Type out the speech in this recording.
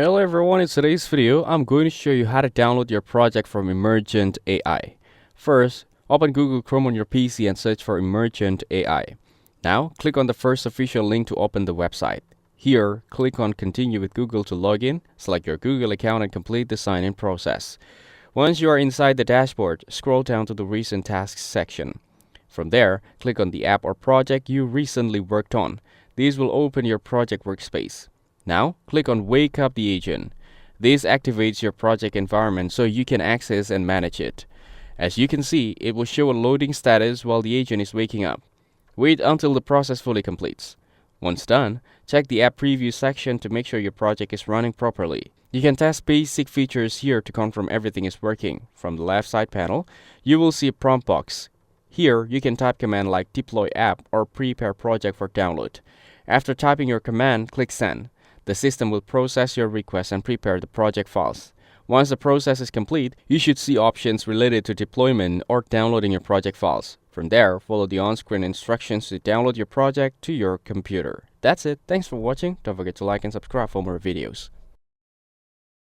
Hello everyone, in today's video, I'm going to show you how to download your project from Emergent AI. First, open Google Chrome on your PC and search for Emergent AI. Now, click on the first official link to open the website. Here, click on Continue with Google to log in, select your Google account and complete the sign-in process. Once you are inside the dashboard, scroll down to the Recent Tasks section. From there, click on the app or project you recently worked on. These will open your project workspace. Now, click on Wake Up the Agent. This activates your project environment so you can access and manage it. As you can see, it will show a loading status while the agent is waking up. Wait until the process fully completes. Once done, check the App Preview section to make sure your project is running properly. You can test basic features here to confirm everything is working. From the left side panel, you will see a prompt box. Here, you can type command like deploy app or prepare project for download. After typing your command, click send. The system will process your request and prepare the project files. Once the process is complete, you should see options related to deployment or downloading your project files. From there, follow the on-screen instructions to download your project to your computer. That's it. Thanks for watching. Don't forget to like and subscribe for more videos.